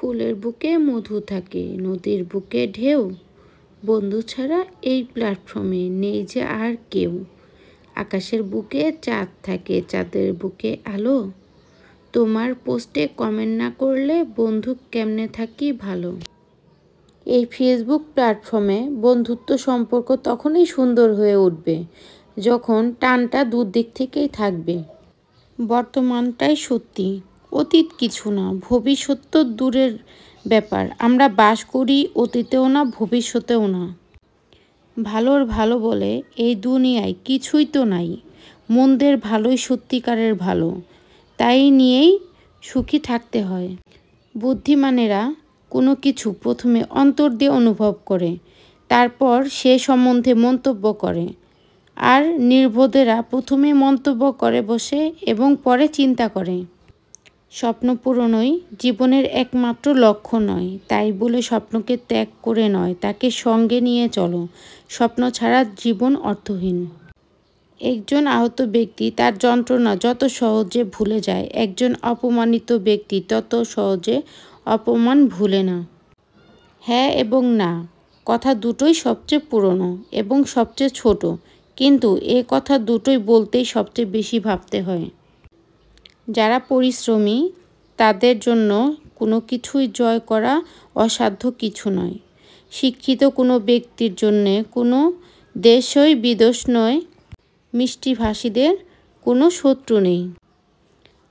ফুলের বুকে মধু থাকে, নদীর বুকে ঢেউ, বন্ধু ছাড়া এই প্ল্যাটফর্মে নেই যে আর কেউ। আকাশের বুকে চাঁদ থাকে, চাঁদের বুকে আলো। তোমার পোস্টে কমেন্ট না করলে বন্ধু কেমনে থাকি ভালো। এই ফেসবুক প্ল্যাটফর্মে বন্ধুত্ব সম্পর্ক তখনই সুন্দর হয়ে উঠবে যখন টানটা দুদিক থেকেই থাকবে। বর্তমানটাই সত্যি, অতীত কিছু না, ভবিষ্যৎ তো দূরের ব্যাপার। আমরা বাস করি অতীতেও না, ভবিষ্যতেও না। ভালোর ভালো বলে এই দুনিয়ায় কিছুই তো নাই। মন্দের ভালোই সত্যিকারের ভালো, তাই নিয়েই সুখী থাকতে হয়। বুদ্ধিমানেরা কোনো কিছু প্রথমে অন্তর দিয়ে অনুভব করে, তারপর সে সম্বন্ধে মন্তব্য করে। আর নির্বোধেরা প্রথমে মন্তব্য করে বসে এবং পরে চিন্তা করে। স্বপ্ন পূরণই জীবনের একমাত্র লক্ষ্য নয়, তাই বলে স্বপ্নকে ত্যাগ করে নয়, তাকে সঙ্গে নিয়ে চলো। স্বপ্ন ছাড়া জীবন অর্থহীন। একজন আহত ব্যক্তি তার যন্ত্রণা যত সহজে ভুলে যায়, একজন অপমানিত ব্যক্তি তত সহজে অপমান ভুলে না। হ্যাঁ এবং না কথা দুটোই সবচেয়ে পুরনো এবং সবচেয়ে ছোট, কিন্তু এ কথা দুটোই বলতেই সবচেয়ে বেশি ভাবতে হয়। যারা পরিশ্রমী তাদের জন্য কোনো কিছুই জয় করা অসাধ্য কিছু নয়। শিক্ষিত কোনো ব্যক্তির জন্যে কোনো দেশই বিদোষ নয়, মিষ্টিভাষীদের কোনো শত্রু নেই।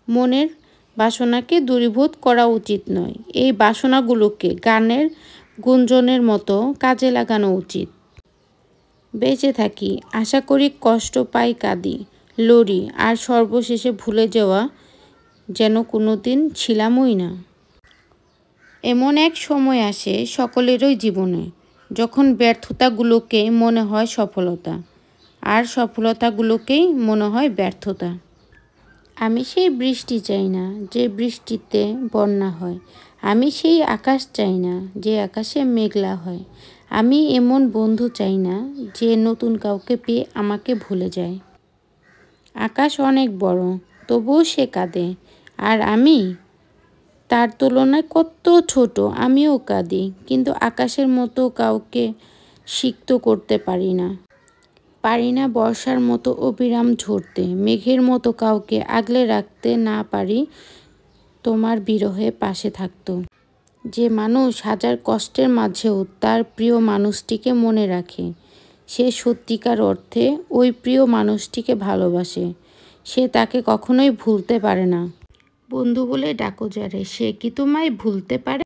মনের বাসনাকে দূরীভূত করা উচিত নয়, এই বাসনাগুলোকে গানের গুঞ্জনের মতো কাজে লাগানো উচিত। বেঁচে থাকি, আশা করি, কষ্ট পাই, কাঁদি, লড়ি, আর সর্বশেষে ভুলে যাওয়া যেন কোনো দিন ছিলামই না। এমন এক সময় আসে সকলেরই জীবনে যখন ব্যর্থতাগুলোকেই মনে হয় সফলতা, আর সফলতাগুলোকেই মনে হয় ব্যর্থতা। আমি সেই বৃষ্টি চাই না যে বৃষ্টিতে বন্যা হয়, আমি সেই আকাশ চাই না যে আকাশে মেঘলা হয়, আমি এমন বন্ধু চাই না যে নতুন কাউকে পেয়ে আমাকে ভুলে যায়। আকাশ অনেক বড়, তবুও সে কাঁদে, আর আমি তার তুলনায় কত ছোট, আমিও কাঁদি, কিন্তু আকাশের মতো কাউকে সিক্ত করতে পারি না। পারি না বর্ষার মতো অবিরাম ঝরতে, মেঘের মতো কাউকে আগলে রাখতে না পারি তোমার বিরহে পাশে থাকতো। যে মানুষ হাজার কষ্টের মাঝেও তার প্রিয় মানুষটিকে মনে রাখে, সে সত্যিকার অর্থে ওই প্রিয় মানুষটিকে ভালোবাসে। সে তাকে কখনোই ভুলতে পারে না। বন্ধু বলে ডাকো যারে, সে কি তোমায় ভুলতে পারে?